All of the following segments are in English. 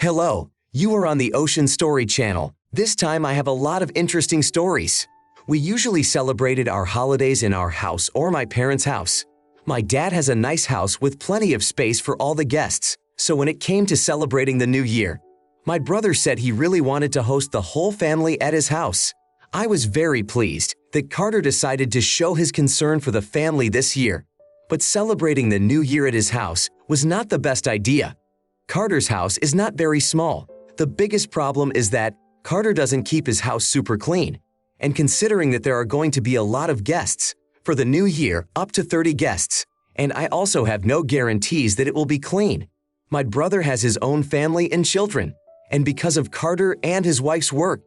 Hello, you are on the Ocean Story channel. This time I have a lot of interesting stories. We usually celebrated our holidays in our house or my parents' house. My dad has a nice house with plenty of space for all the guests, so when it came to celebrating the new year, my brother said he really wanted to host the whole family at his house. I was very pleased that Carter decided to show his concern for the family this year. But celebrating the new year at his house was not the best idea. Carter's house is not very small. The biggest problem is that Carter doesn't keep his house super clean. And considering that there are going to be a lot of guests, for the new year up to 30 guests, and I also have no guarantees that it will be clean. My brother has his own family and children, and because of Carter and his wife's work,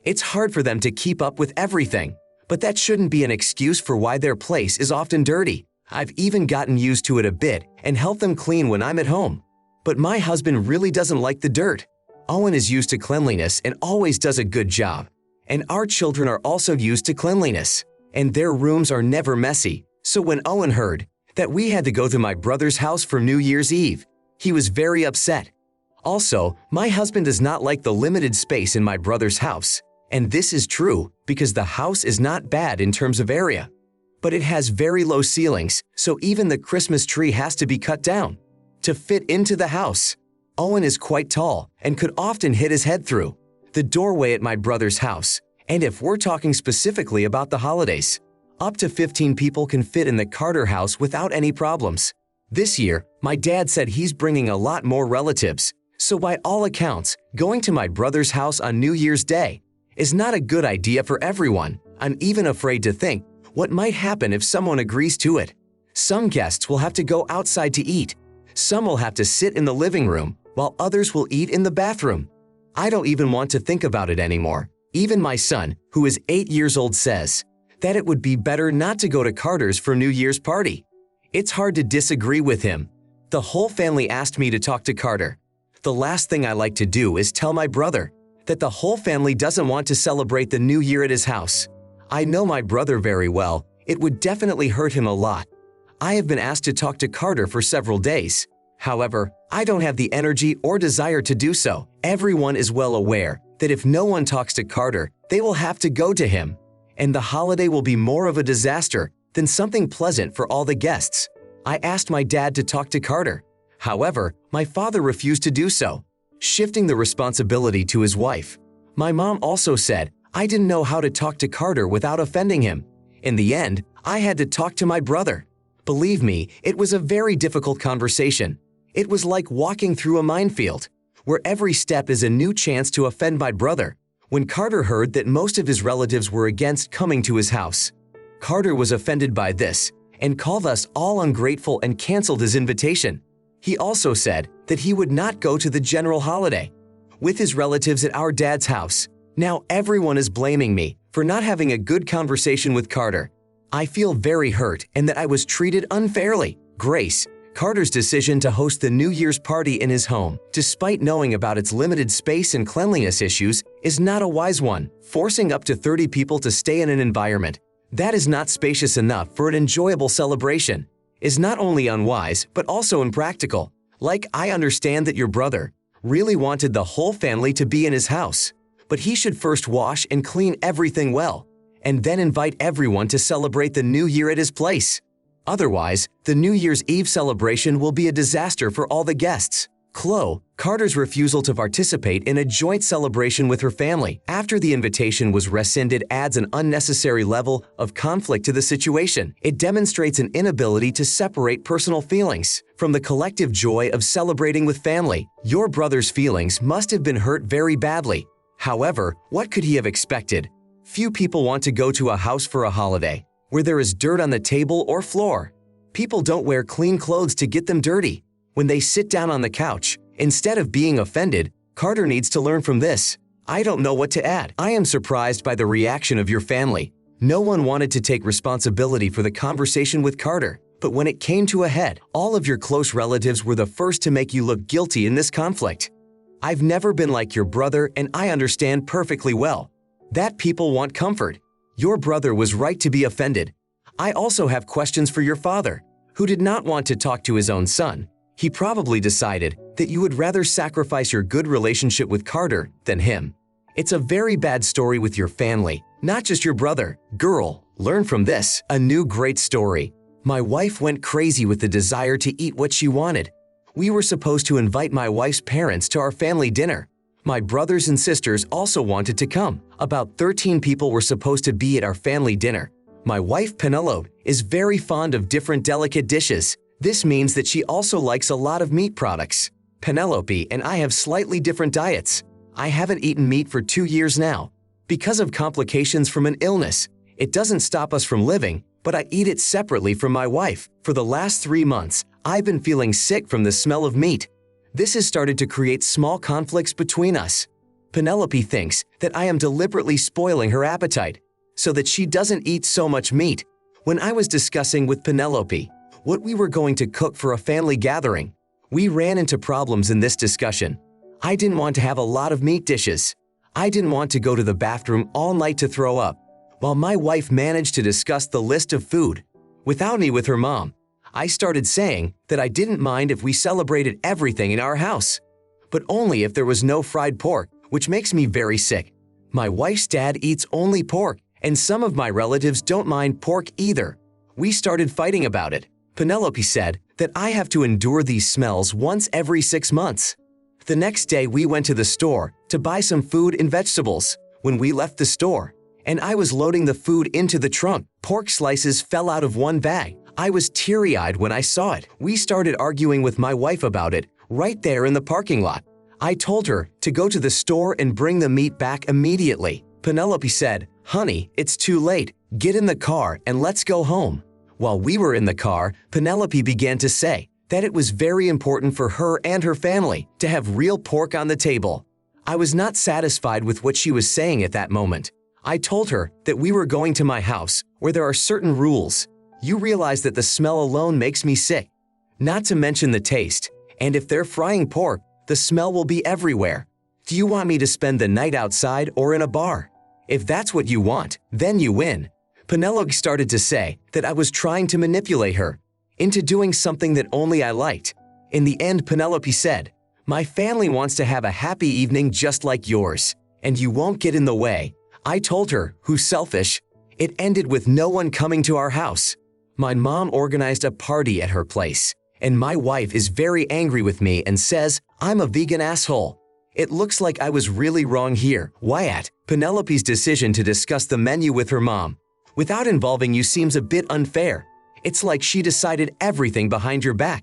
it's hard for them to keep up with everything. But that shouldn't be an excuse for why their place is often dirty. I've even gotten used to it a bit and help them clean when I'm at home. But my husband really doesn't like the dirt. Owen is used to cleanliness and always does a good job. And our children are also used to cleanliness, and their rooms are never messy. So when Owen heard that we had to go to my brother's house for New Year's Eve, he was very upset. Also, my husband does not like the limited space in my brother's house. And this is true because the house is not bad in terms of area. But it has very low ceilings, so even the Christmas tree has to be cut down to fit into the house. Owen is quite tall and could often hit his head through the doorway at my brother's house. And if we're talking specifically about the holidays, up to 15 people can fit in the Carter house without any problems. This year, my dad said he's bringing a lot more relatives, so by all accounts, going to my brother's house on New Year's Day is not a good idea for everyone. I'm even afraid to think what might happen if someone agrees to it. Some guests will have to go outside to eat. Some will have to sit in the living room, while others will eat in the bathroom. I don't even want to think about it anymore. Even my son, who is 8 years old, says that it would be better not to go to Carter's for New Year's party. It's hard to disagree with him. The whole family asked me to talk to Carter. The last thing I like to do is tell my brother that the whole family doesn't want to celebrate the new year at his house. I know my brother very well. It would definitely hurt him a lot. I have been asked to talk to Carter for several days. However, I don't have the energy or desire to do so. Everyone is well aware that if no one talks to Carter, they will have to go to him. And the holiday will be more of a disaster than something pleasant for all the guests. I asked my dad to talk to Carter. However, my father refused to do so, shifting the responsibility to his wife. My mom also said I didn't know how to talk to Carter without offending him. In the end, I had to talk to my brother. Believe me, it was a very difficult conversation. It was like walking through a minefield, where every step is a new chance to offend my brother. When Carter heard that most of his relatives were against coming to his house, Carter was offended by this and called us all ungrateful and canceled his invitation. He also said that he would not go to the general holiday with his relatives at our dad's house. Now everyone is blaming me for not having a good conversation with Carter. I feel very hurt and that I was treated unfairly. Grace, Carter's decision to host the New Year's party in his home, despite knowing about its limited space and cleanliness issues, is not a wise one. Forcing up to 30 people to stay in an environment that is not spacious enough for an enjoyable celebration is not only unwise but also impractical. Like, I understand that your brother really wanted the whole family to be in his house, but he should first wash and clean everything well, and then invite everyone to celebrate the new year at his place. Otherwise, the New Year's Eve celebration will be a disaster for all the guests. Chloe, Carter's refusal to participate in a joint celebration with her family after the invitation was rescinded adds an unnecessary level of conflict to the situation. It demonstrates an inability to separate personal feelings from the collective joy of celebrating with family. Your brother's feelings must have been hurt very badly. However, what could he have expected? Few people want to go to a house for a holiday where there is dirt on the table or floor. People don't wear clean clothes to get them dirty when they sit down on the couch. Instead of being offended, Carter needs to learn from this. I don't know what to add. I am surprised by the reaction of your family. No one wanted to take responsibility for the conversation with Carter, but when it came to a head, all of your close relatives were the first to make you look guilty in this conflict. I've never been like your brother, and I understand perfectly well that people want comfort. Your brother was right to be offended. I also have questions for your father, who did not want to talk to his own son. He probably decided that you would rather sacrifice your good relationship with Carter than him. It's a very bad story with your family, not just your brother. Girl, learn from this. A new great story. My wife went crazy with the desire to eat what she wanted. We were supposed to invite my wife's parents to our family dinner. My brothers and sisters also wanted to come. About 13 people were supposed to be at our family dinner. My wife Penelope is very fond of different delicate dishes. This means that she also likes a lot of meat products. Penelope and I have slightly different diets. I haven't eaten meat for 2 years now. Because of complications from an illness, it doesn't stop us from living, but I eat it separately from my wife. For the last 3 months, I've been feeling sick from the smell of meat. This has started to create small conflicts between us. Penelope thinks that I am deliberately spoiling her appetite so that she doesn't eat so much meat. When I was discussing with Penelope what we were going to cook for a family gathering, we ran into problems in this discussion. I didn't want to have a lot of meat dishes. I didn't want to go to the bathroom all night to throw up, while my wife managed to discuss the list of food without me with her mom. I started saying that I didn't mind if we celebrated everything in our house, but only if there was no fried pork, which makes me very sick. My wife's dad eats only pork, and some of my relatives don't mind pork either. We started fighting about it. Penelope said that I have to endure these smells once every 6 months. The next day we went to the store to buy some food and vegetables. When we left the store, and I was loading the food into the trunk, pork slices fell out of one bag. I was teary-eyed when I saw it. We started arguing with my wife about it right there in the parking lot. I told her to go to the store and bring the meat back immediately. Penelope said, "Honey, it's too late. Get in the car and let's go home." While we were in the car, Penelope began to say that it was very important for her and her family to have real pork on the table. I was not satisfied with what she was saying at that moment. I told her that we were going to my house where there are certain rules. You realize that the smell alone makes me sick, not to mention the taste. And if they're frying pork, the smell will be everywhere. Do you want me to spend the night outside or in a bar? If that's what you want, then you win. Penelope started to say that I was trying to manipulate her into doing something that only I liked. In the end, Penelope said, "My family wants to have a happy evening just like yours, and you won't get in the way." I told her, "Who's selfish?" It ended with no one coming to our house. My mom organized a party at her place, and my wife is very angry with me and says I'm a vegan asshole. It looks like I was really wrong here. Wyatt, Penelope's decision to discuss the menu with her mom without involving you seems a bit unfair. It's like she decided everything behind your back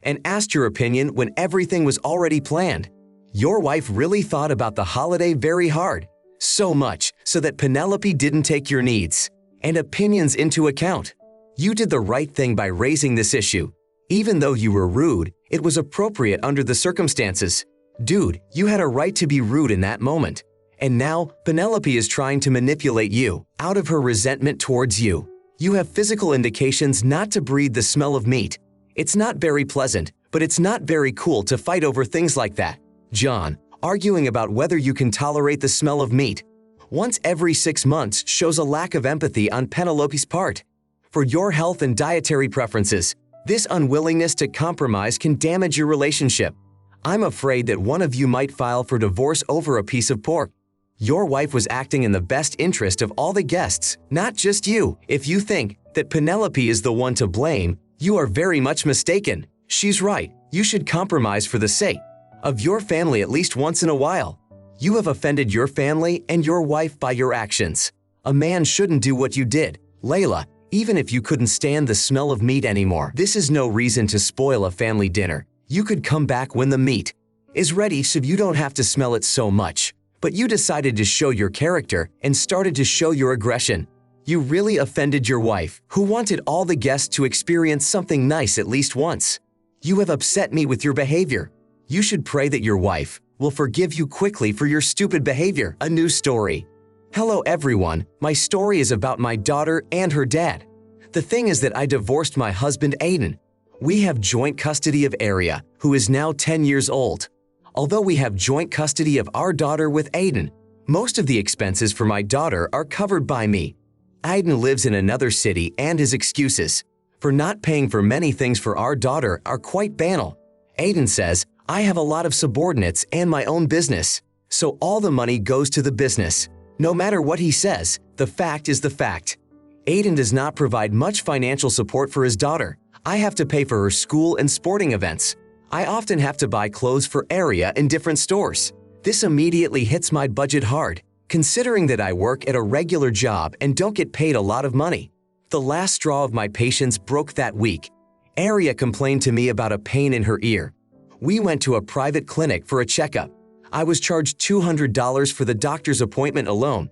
and asked your opinion when everything was already planned. Your wife really thought about the holiday very hard, so much so that Penelope didn't take your needs and opinions into account. You did the right thing by raising this issue. Even though you were rude, it was appropriate under the circumstances. Dude, you had a right to be rude in that moment. And now, Penelope is trying to manipulate you out of her resentment towards you. You have physical indications not to breathe the smell of meat. It's not very pleasant, but it's not very cool to fight over things like that. John, arguing about whether you can tolerate the smell of meat once every 6 months shows a lack of empathy on Penelope's part. For your health and dietary preferences, this unwillingness to compromise can damage your relationship. I'm afraid that one of you might file for divorce over a piece of pork. Your wife was acting in the best interest of all the guests, not just you. If you think that Penelope is the one to blame, you are very much mistaken. She's right. You should compromise for the sake of your family at least once in a while. You have offended your family and your wife by your actions. A man shouldn't do what you did. Layla, even if you couldn't stand the smell of meat anymore, this is no reason to spoil a family dinner. You could come back when the meat is ready so you don't have to smell it so much. But you decided to show your character and started to show your aggression. You really offended your wife, who wanted all the guests to experience something nice at least once. You have upset me with your behavior. You should pray that your wife will forgive you quickly for your stupid behavior. A new story. Hello everyone, my story is about my daughter and her dad. The thing is that I divorced my husband Aiden. We have joint custody of Aria, who is now 10 years old. Although we have joint custody of our daughter with Aiden, most of the expenses for my daughter are covered by me. Aiden lives in another city and his excuses for not paying for many things for our daughter are quite banal. Aiden says, I have a lot of subordinates and my own business, so all the money goes to the business. No matter what he says, the fact is the fact. Aiden does not provide much financial support for his daughter. I have to pay for her school and sporting events. I often have to buy clothes for Aria in different stores. This immediately hits my budget hard, considering that I work at a regular job and don't get paid a lot of money. The last straw of my patience broke that week. Aria complained to me about a pain in her ear. We went to a private clinic for a checkup. I was charged $200 for the doctor's appointment alone.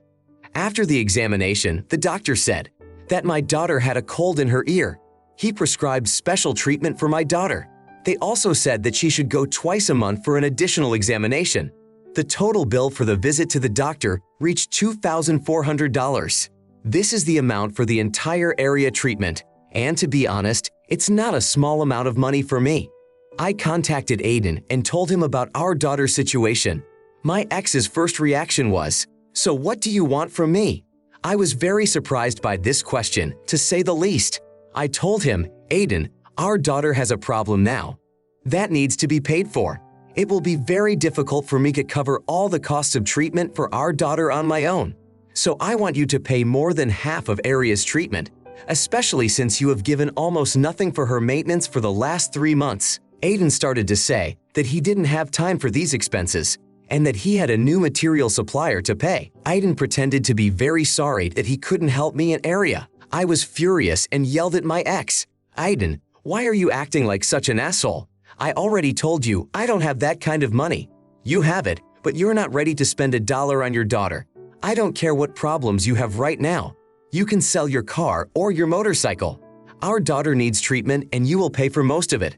After the examination, the doctor said that my daughter had a cold in her ear. He prescribed special treatment for my daughter. They also said that she should go twice a month for an additional examination. The total bill for the visit to the doctor reached $2,400. This is the amount for the entire area treatment, and to be honest, it's not a small amount of money for me. I contacted Aiden and told him about our daughter's situation. My ex's first reaction was, "So what do you want from me?" I was very surprised by this question, to say the least. I told him, "Aiden, our daughter has a problem now. That needs to be paid for. It will be very difficult for me to cover all the costs of treatment for our daughter on my own. So I want you to pay more than half of Aria's treatment, especially since you have given almost nothing for her maintenance for the last 3 months." Aiden started to say that he didn't have time for these expenses and that he had a new material supplier to pay. Aiden pretended to be very sorry that he couldn't help me in Aria. I was furious and yelled at my ex, "Aiden, why are you acting like such an asshole? I already told you I don't have that kind of money. You have it, but you're not ready to spend $1 on your daughter. I don't care what problems you have right now. You can sell your car or your motorcycle. Our daughter needs treatment and you will pay for most of it."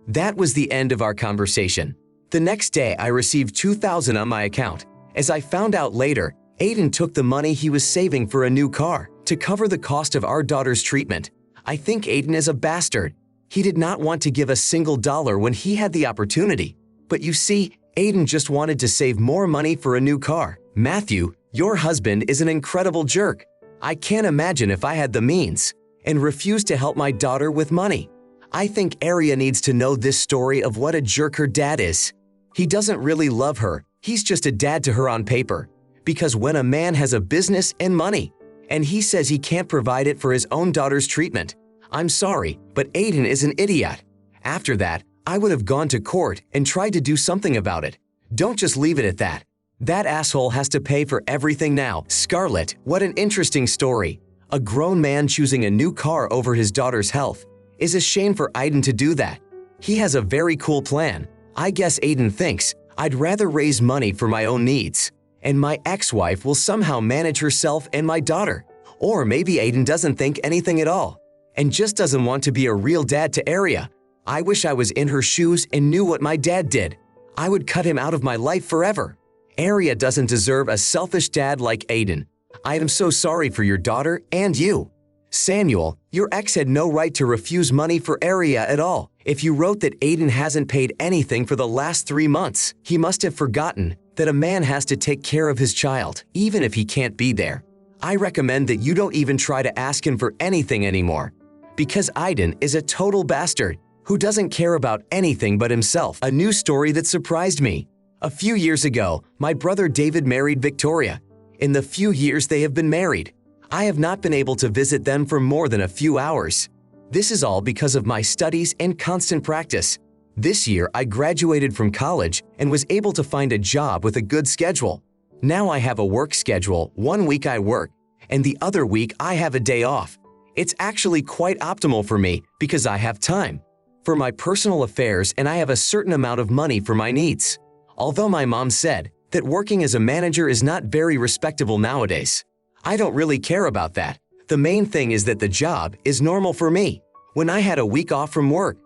That was the end of our conversation. The next day, I received $2,000 on my account. As I found out later, Aiden took the money he was saving for a new car to cover the cost of our daughter's treatment. I think Aiden is a bastard. He did not want to give a single dollar when he had the opportunity. But you see, Aiden just wanted to save more money for a new car. Matthew, your husband is an incredible jerk. I can't imagine if I had the means and refused to help my daughter with money. I think Aria needs to know this story of what a jerk her dad is. He doesn't really love her. He's just a dad to her on paper. Because when a man has a business and money, and he says he can't provide it for his own daughter's treatment, I'm sorry, but Aiden is an idiot. After that, I would have gone to court and tried to do something about it. Don't just leave it at that. That asshole has to pay for everything now. Scarlett, what an interesting story. A grown man choosing a new car over his daughter's health. Is a shame for Aiden to do that. He has a very cool plan. I guess Aiden thinks I'd rather raise money for my own needs, and my ex-wife will somehow manage herself and my daughter. Or maybe Aiden doesn't think anything at all, and just doesn't want to be a real dad to Aria. I wish I was in her shoes and knew what my dad did. I would cut him out of my life forever. Aria doesn't deserve a selfish dad like Aiden. I am so sorry for your daughter and you. Samuel, your ex had no right to refuse money for Aria at all. If you wrote that Aiden hasn't paid anything for the last 3 months, he must have forgotten that a man has to take care of his child, even if he can't be there. I recommend that you don't even try to ask him for anything anymore, because Aiden is a total bastard who doesn't care about anything but himself. A new story that surprised me. A few years ago, my brother David married Victoria. In the few years they have been married, I have not been able to visit them for more than a few hours. This is all because of my studies and constant practice. This year, I graduated from college and was able to find a job with a good schedule. Now I have a work schedule. 1 week I work, and the other week I have a day off. It's actually quite optimal for me because I have time for my personal affairs and I have a certain amount of money for my needs. Although my mom said that working as a manager is not very respectable nowadays, I don't really care about that. The main thing is that the job is normal for me. When I had a week off from work,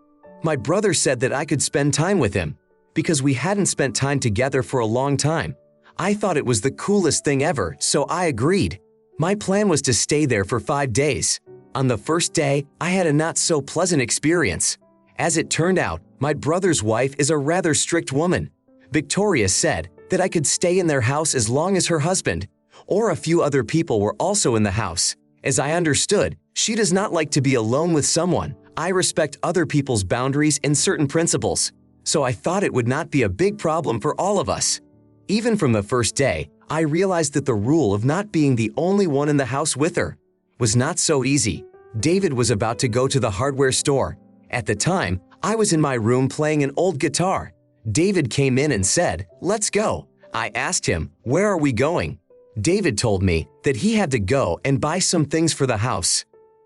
my brother said that I could spend time with him because we hadn't spent time together for a long time. I thought it was the coolest thing ever, so I agreed. My plan was to stay there for 5 days. On the first day, I had a not so pleasant experience. As it turned out, my brother's wife is a rather strict woman. Victoria said that I could stay in their house as long as her husband or a few other people were also in the house. As I understood, she does not like to be alone with someone. I respect other people's boundaries and certain principles. so I thought it would not be a big problem for all of us. Even from the first day, I realized that the rule of not being the only one in the house with her was not so easy. David was about to go to the hardware store. At the time, I was in my room playing an old guitar. David came in and said, "Let's go." I asked him, "Where are we going?" David told me that he had to go and buy some things for the house.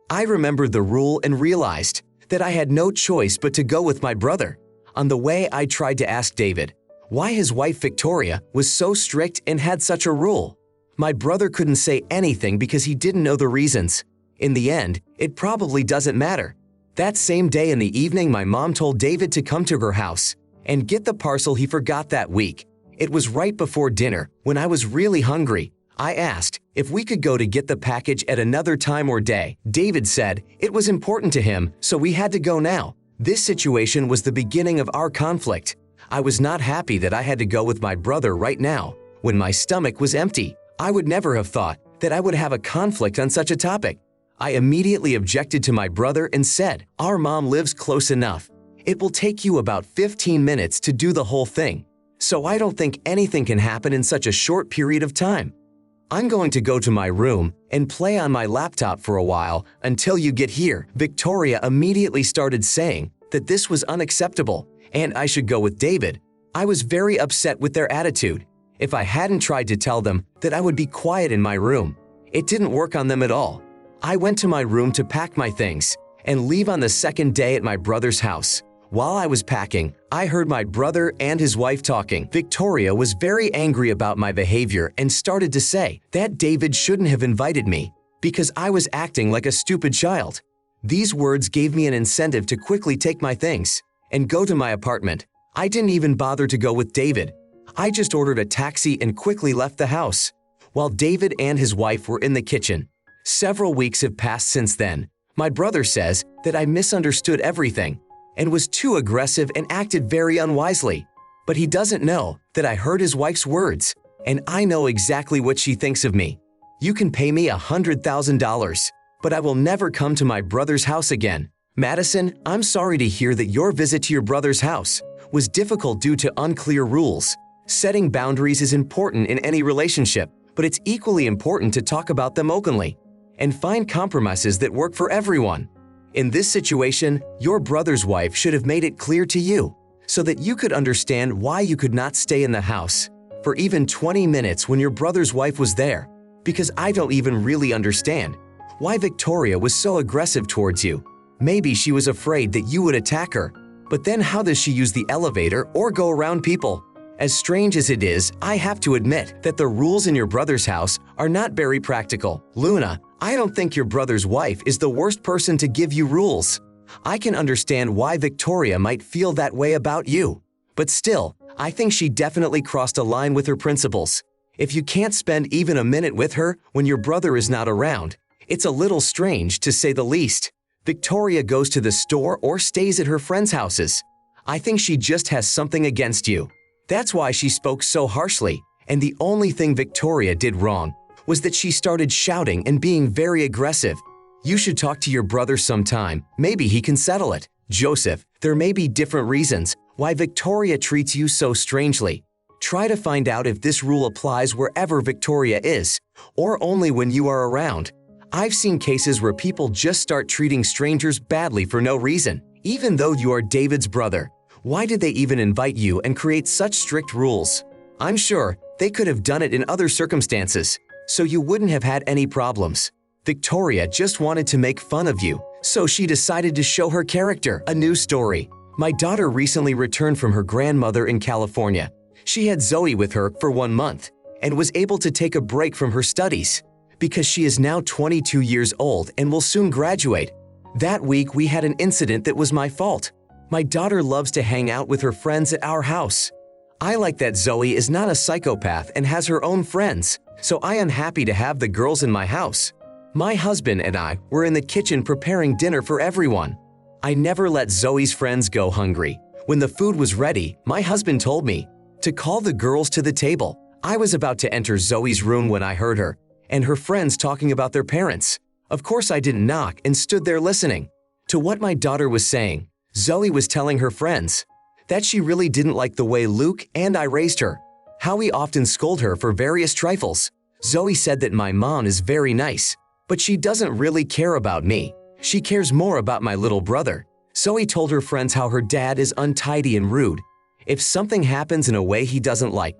I remembered the rule and realized that I had no choice but to go with my brother. On the way, I tried to ask David why his wife Victoria was so strict and had such a rule. My brother couldn't say anything because he didn't know the reasons. In the end, it probably doesn't matter. That same day in the evening, my mom told David to come to her house and get the parcel he forgot that week. It was right before dinner when I was really hungry. I asked if we could go to get the package at another time or day. David said it was important to him, so we had to go now. This situation was the beginning of our conflict. I was not happy that I had to go with my brother right now, when my stomach was empty. I would never have thought that I would have a conflict on such a topic. I immediately objected to my brother and said, "Our mom lives close enough. It will take you about 15 minutes to do the whole thing. So I don't think anything can happen in such a short period of time. I'm going to go to my room and play on my laptop for a while until you get here." Victoria immediately started saying that this was unacceptable and I should go with David. I was very upset with their attitude. If I hadn't tried to tell them that I would be quiet in my room, it didn't work on them at all. I went to my room to pack my things and leave on the second day at my brother's house. While I was packing, I heard my brother and his wife talking. Victoria was very angry about my behavior and started to say that David shouldn't have invited me because I was acting like a stupid child. These words gave me an incentive to quickly take my things and go to my apartment. I didn't even bother to go with David. I just ordered a taxi and quickly left the house, while David and his wife were in the kitchen. Several weeks have passed since then. My brother says that I misunderstood everything and was too aggressive and acted very unwisely. But he doesn't know that I heard his wife's words, and I know exactly what she thinks of me. "You can pay me $100,000, but I will never come to my brother's house again." Madison, I'm sorry to hear that your visit to your brother's house was difficult due to unclear rules. Setting boundaries is important in any relationship, but it's equally important to talk about them openly and find compromises that work for everyone. In this situation, your brother's wife should have made it clear to you so that you could understand why you could not stay in the house for even 20 minutes when your brother's wife was there, because I don't even really understand why Victoria was so aggressive towards you. Maybe she was afraid that you would attack her, but then how does she use the elevator or go around people? As strange as it is, I have to admit that the rules in your brother's house are not very practical. Luna, I don't think your brother's wife is the worst person to give you rules. I can understand why Victoria might feel that way about you. But still, I think she definitely crossed a line with her principles. If you can't spend even a minute with her when your brother is not around, it's a little strange to say the least. Victoria goes to the store or stays at her friends' houses. I think she just has something against you. That's why she spoke so harshly, and the only thing Victoria did wrong was that she started shouting and being very aggressive. You should talk to your brother sometime. Maybe he can settle it. Joseph, there may be different reasons why Victoria treats you so strangely. Try to find out if this rule applies wherever Victoria is, or only when you are around. I've seen cases where people just start treating strangers badly for no reason. Even though you are David's brother, why did they even invite you and create such strict rules? I'm sure they could have done it in other circumstances, so you wouldn't have had any problems. Victoria just wanted to make fun of you, so she decided to show her character. A new story. My daughter recently returned from her grandmother in California. She had Zoe with her for 1 month and was able to take a break from her studies because she is now 22 years old and will soon graduate. That week, we had an incident that was my fault. My daughter loves to hang out with her friends at our house. I like that Zoe is not a psychopath and has her own friends, so I am happy to have the girls in my house. My husband and I were in the kitchen preparing dinner for everyone. I never let Zoe's friends go hungry. When the food was ready, my husband told me to call the girls to the table. I was about to enter Zoe's room when I heard her and her friends talking about their parents. Of course, I didn't knock and stood there listening to what my daughter was saying. Zoe was telling her friends that she really didn't like the way Luke and I raised her, how we often scold her for various trifles. Zoe said that my mom is very nice, but she doesn't really care about me. She cares more about my little brother. Zoe told her friends how her dad is untidy and rude. If something happens in a way he doesn't like.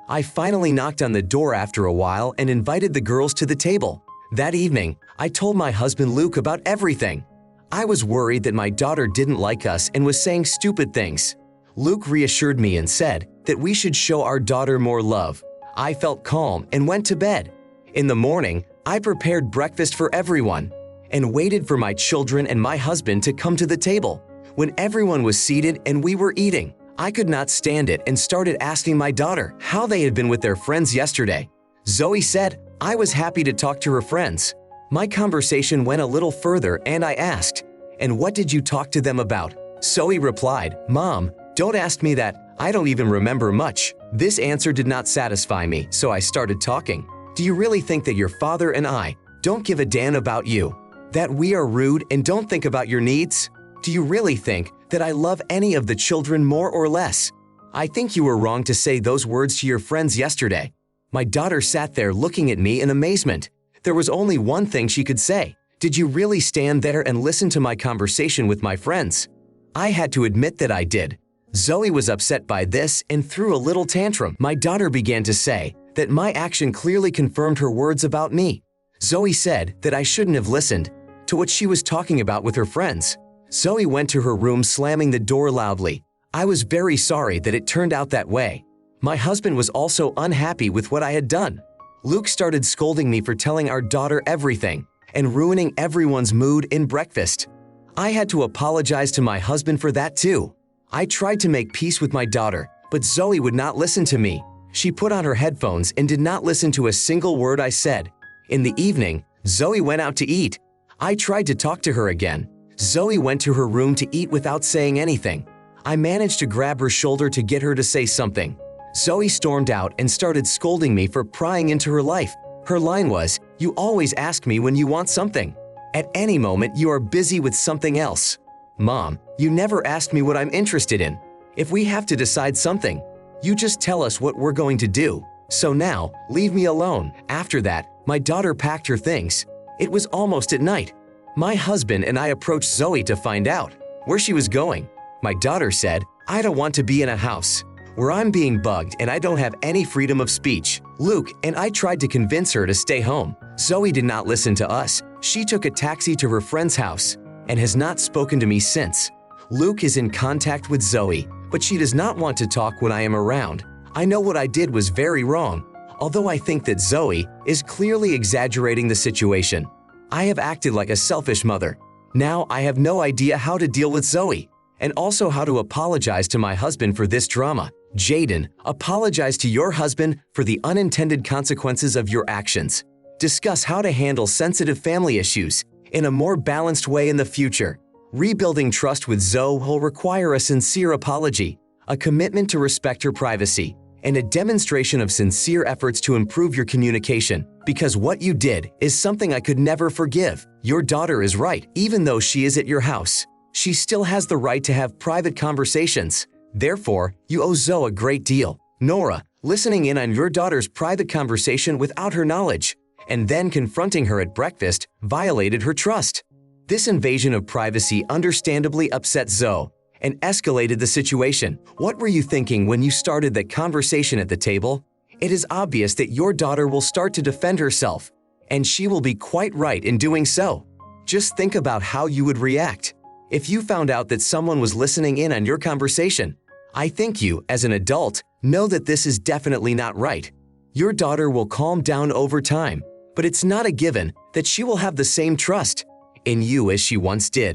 I finally knocked on the door after a while and invited the girls to the table. That evening, I told my husband Luke about everything. I was worried that my daughter didn't like us and was saying stupid things. Luke reassured me and said that we should show our daughter more love. I felt calm and went to bed. In the morning, I prepared breakfast for everyone and waited for my children and my husband to come to the table. When everyone was seated and we were eating, I could not stand it and started asking my daughter how they had been with their friends yesterday. Zoe said I was happy to talk to her friends. My conversation went a little further and I asked, "And what did you talk to them about?" Zoe replied, "Mom, don't ask me that. I don't even remember much." This answer did not satisfy me, so I started talking. "Do you really think that your father and I don't give a damn about you? That we are rude and don't think about your needs? Do you really think that I love any of the children more or less? I think you were wrong to say those words to your friends yesterday." My daughter sat there looking at me in amazement. There was only one thing she could say. "Did you really stand there and listen to my conversation with my friends?" I had to admit that I did. Zoe was upset by this and threw a little tantrum. My daughter began to say that my action clearly confirmed her words about me. Zoe said that I shouldn't have listened to what she was talking about with her friends. Zoe went to her room slamming the door loudly. I was very sorry that it turned out that way. My husband was also unhappy with what I had done. Luke started scolding me for telling our daughter everything and ruining everyone's mood in breakfast. I had to apologize to my husband for that too. I tried to make peace with my daughter, but Zoe would not listen to me. She put on her headphones and did not listen to a single word I said. In the evening, Zoe went out to eat. I tried to talk to her again. Zoe went to her room to eat without saying anything. I managed to grab her shoulder to get her to say something. Zoe stormed out and started scolding me for prying into her life. Her line was, "You always ask me when you want something. At any moment, you are busy with something else. Mom, you never asked me what I'm interested in. If we have to decide something, you just tell us what we're going to do. So now, leave me alone." After that, my daughter packed her things. It was almost at night. My husband and I approached Zoe to find out where she was going. My daughter said, "I don't want to be in a house where I'm being bugged and I don't have any freedom of speech." Luke and I tried to convince her to stay home. Zoe did not listen to us. She took a taxi to her friend's house and has not spoken to me since. Luke is in contact with Zoe, but she does not want to talk when I am around. I know what I did was very wrong, although I think that Zoe is clearly exaggerating the situation. I have acted like a selfish mother. Now I have no idea how to deal with Zoe, and also how to apologize to my husband for this drama. Jaden, apologize to your husband for the unintended consequences of your actions. Discuss how to handle sensitive family issues in a more balanced way in the future. Rebuilding trust with Zoe will require a sincere apology, a commitment to respect her privacy, and a demonstration of sincere efforts to improve your communication, because what you did is something I could never forgive. Your daughter is right. Even though she is at your house, she still has the right to have private conversations. Therefore, you owe Zoe a great deal. Nora, listening in on your daughter's private conversation without her knowledge, and then confronting her at breakfast, violated her trust. This invasion of privacy understandably upset Zoe and escalated the situation. What were you thinking when you started that conversation at the table? It is obvious that your daughter will start to defend herself, and she will be quite right in doing so. Just think about how you would react if you found out that someone was listening in on your conversation. I think you, as an adult, know that this is definitely not right. Your daughter will calm down over time, but it's not a given that she will have the same trust in you as she once did.